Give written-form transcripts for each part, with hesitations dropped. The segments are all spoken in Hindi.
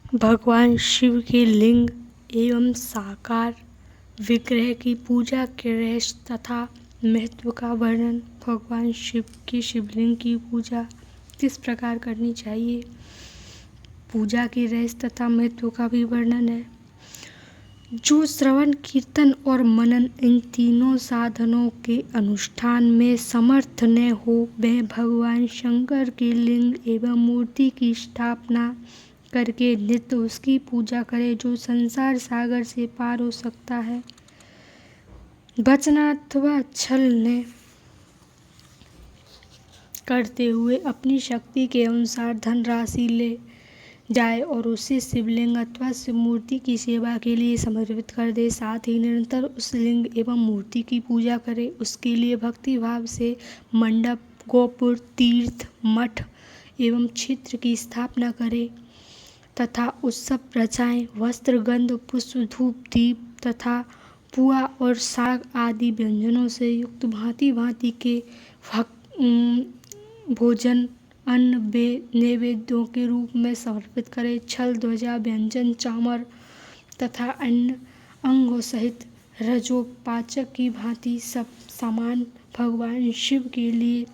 भगवान शिव के लिंग एवं साकार विग्रह की पूजा के रहस्य तथा महत्व का वर्णन। भगवान शिव के शिवलिंग की पूजा किस प्रकार करनी चाहिए, पूजा के रहस्य तथा महत्व का भी वर्णन है। जो श्रवण, कीर्तन और मनन इन तीनों साधनों के अनुष्ठान में समर्थ न हो, वह भगवान शंकर के लिंग एवं मूर्ति की स्थापना करके नित्य उसकी पूजा करे, जो संसार सागर से पार हो सकता है। वचन अथवा छल न करते हुए अपनी शक्ति के अनुसार धनराशि ले जाए और उसे शिवलिंग अथवा शिव मूर्ति की सेवा के लिए समर्पित कर दे। साथ ही निरंतर उस लिंग एवं मूर्ति की पूजा करे। उसके लिए भक्ति भाव से मंडप, गोपुर, तीर्थ, मठ एवं क्षेत्र की स्थापना करे तथा उत्सव रचाएं। वस्त्र, गंध, पुष्प, धूप, दीप तथा पुआ और साग आदि व्यंजनों से युक्त भांति भांति के भोजन अन्न नैवेद्यों के रूप में समर्पित करे। छल, ध्वजा, व्यंजन, चामर तथा अन्य अंगों सहित रजोपाचक की भांति सब सामान भगवान शिव के लिए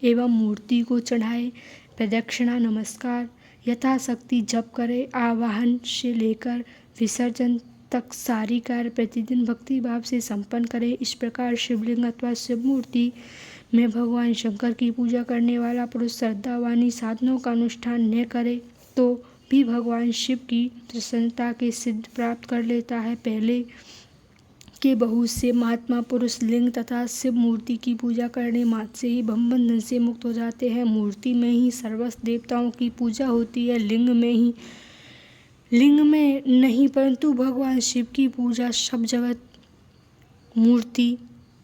एवं मूर्ति को चढ़ाए। प्रदक्षिणा, नमस्कार यथाशक्ति जप करे। आवाहन से लेकर विसर्जन तक सारी कार्य प्रतिदिन भक्ति भाव से संपन्न करे। इस प्रकार शिवलिंग अथवा शिव मूर्ति में भगवान शंकर की पूजा करने वाला पुरुष श्रद्धावानी साधनों का अनुष्ठान न करे तो भी भगवान शिव की प्रसन्नता के सिद्ध प्राप्त कर लेता है। पहले के बहुत से महात्मा पुरुष लिंग तथा शिव मूर्ति की पूजा करने मात्र से ही भव बंधन से मुक्त हो जाते हैं। मूर्ति में ही सर्वस्व देवताओं की पूजा होती है, लिंग में नहीं, परंतु भगवान शिव की पूजा सब जगत मूर्ति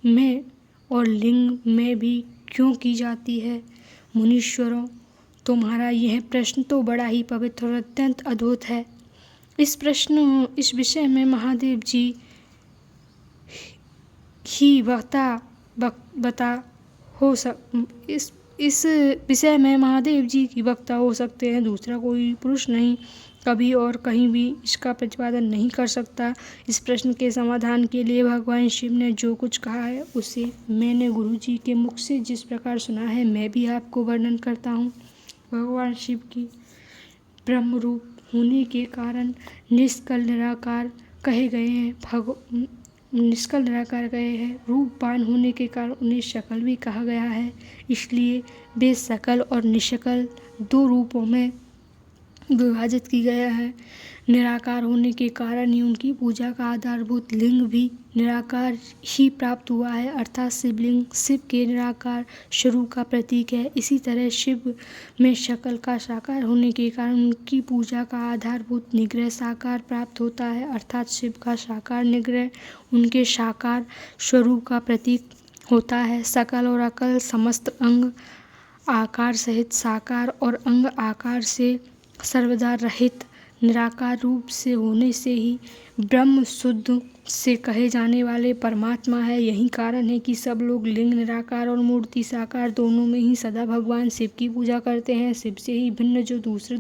में और लिंग में भी क्यों की जाती है। मुनीश्वरों, तुम्हारा यह प्रश्न तो बड़ा ही पवित्र और अत्यंत अद्भुत है। इस विषय में महादेव जी ही इस विषय में महादेव जी की वक्ता हो सकते हैं, दूसरा कोई पुरुष नहीं, कभी और कहीं भी इसका प्रतिपादन नहीं कर सकता। इस प्रश्न के समाधान के लिए भगवान शिव ने जो कुछ कहा है उसे मैंने गुरु जी के मुख से जिस प्रकार सुना है मैं भी आपको वर्णन करता हूँ। भगवान शिव की ब्रह्म रूप होने के कारण निष्कल निराकार कहे गए हैं। रूपवान होने के कारण उन्हें शकल भी कहा गया है। इसलिए वे सकल और निशकल दो रूपों में विभाजित की गया है। निराकार होने के कारण ही उनकी पूजा का आधारभूत लिंग भी निराकार ही प्राप्त हुआ है, अर्थात शिवलिंग शिव के निराकार स्वरूप का प्रतीक है। इसी तरह शिव में शकल का साकार होने के कारण उनकी पूजा का आधारभूत निग्रह साकार प्राप्त होता है, अर्थात शिव का साकार निग्रह उनके साकार स्वरूप का प्रतीक होता है। सकल और अकल समस्त अंग आकार सहित साकार और अंग आकार से सर्वदा रहित निराकार रूप से होने से ही ब्रह्म शुद्ध से कहे जाने वाले परमात्मा है। यही कारण है कि सब लोग लिंग निराकार और मूर्ति साकार दोनों में ही सदा भगवान शिव की पूजा करते हैं। शिव से ही भिन्न जो दूसरे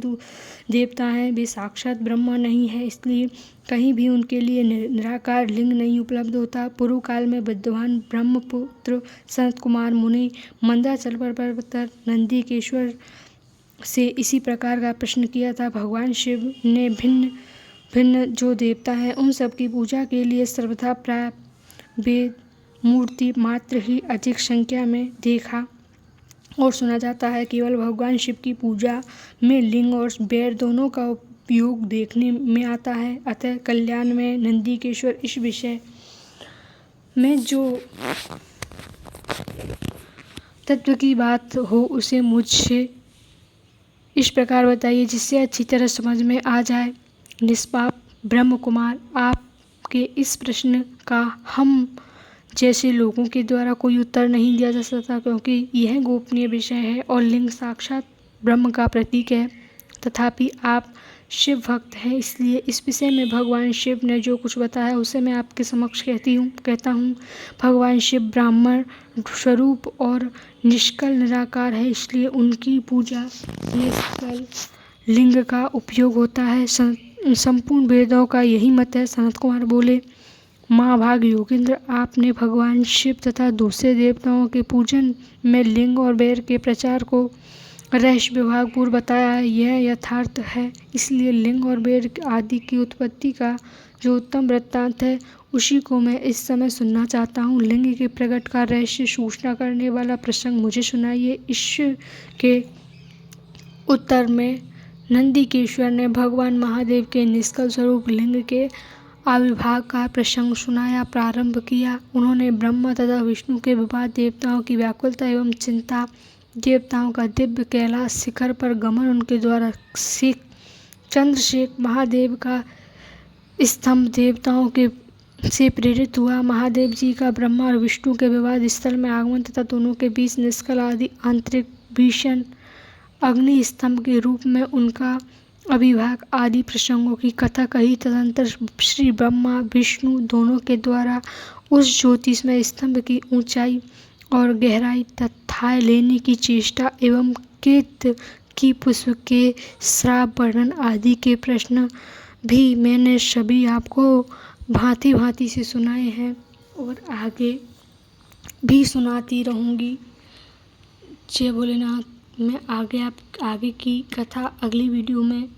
देवता हैं वे साक्षात ब्रह्मा नहीं है, इसलिए कहीं भी उनके लिए निराकार लिंग नहीं उपलब्ध होता। पूर्व काल में विद्वान ब्रह्मपुत्र सनत कुमार मुनि मंदराचल पर्वत नंदीकेश्वर से इसी प्रकार का प्रश्न किया था। भगवान शिव ने भिन्न भिन्न जो देवता हैं उन सब की पूजा के लिए सर्वथा प्राप्त वेद मूर्ति मात्र ही अधिक संख्या में देखा और सुना जाता है। केवल भगवान शिव की पूजा में लिंग और वैर दोनों का उपयोग देखने में आता है। अतः कल्याण में नंदीकेश्वर इस विषय में जो तत्व की बात हो उसे मुझसे इस प्रकार बताइए जिससे अच्छी तरह समझ में आ जाए। निष्पाप ब्रह्म कुमार, आपके इस प्रश्न का हम जैसे लोगों के द्वारा कोई उत्तर नहीं दिया जा सकता, क्योंकि यह गोपनीय विषय है और लिंग साक्षात ब्रह्म का प्रतीक है। तथापि आप शिव भक्त हैं, इसलिए इस विषय में भगवान शिव ने जो कुछ बताया उसे मैं आपके समक्ष कहता हूँ। भगवान शिव ब्राह्मण स्वरूप और निष्कल निराकार है, इसलिए उनकी पूजा निष्कल लिंग का उपयोग होता है। संपूर्ण वेदों का यही मत है। सनत कुमार बोले, महाभाग योगेंद्र, आपने भगवान शिव तथा दूसरे देवताओं के पूजन में लिंग और वैर के प्रचार को रहस्य विभागपूर्व बताया है। यह यथार्थ है। इसलिए लिंग और वैर आदि की उत्पत्ति का जो उत्तम वृत्तांत है उसी को मैं इस समय सुनना चाहता हूँ। लिंग के प्रकट का रहस्य सूचना करने वाला प्रसंग मुझे सुनाइए। ईश्वर के उत्तर में नंदिकेश्वर ने भगवान महादेव के निष्कल स्वरूप लिंग के आविर्भाव का प्रसंग सुनाया प्रारंभ किया। उन्होंने ब्रह्मा तथा विष्णु के विवाद, देवताओं की व्याकुलता एवं चिंता, देवताओं का दिव्य कैलाश शिखर पर गमन, उनके द्वारा चंद्रशेखर महादेव का स्तंभ देवताओं के से प्रेरित हुआ, महादेव जी का ब्रह्मा और विष्णु के विवाद स्थल में आगमन तथा दोनों के बीच निष्कल आदि आंतरिक भीषण अग्नि स्तंभ के रूप में उनका अभिभाग आदि प्रसंगों की कथा कही। तदंतर श्री ब्रह्मा विष्णु दोनों के द्वारा उस ज्योतिषमय स्तंभ की ऊंचाई और गहराई तथा लेने की चेष्टा एवं केत की पुष्प के श्राप वर्णन आदि के प्रश्न भी मैंने सभी आपको भांति भांति से सुनाए हैं और आगे भी सुनाती रहूँगी। जय भोलेनाथ। मैं आगे की कथा अगली वीडियो में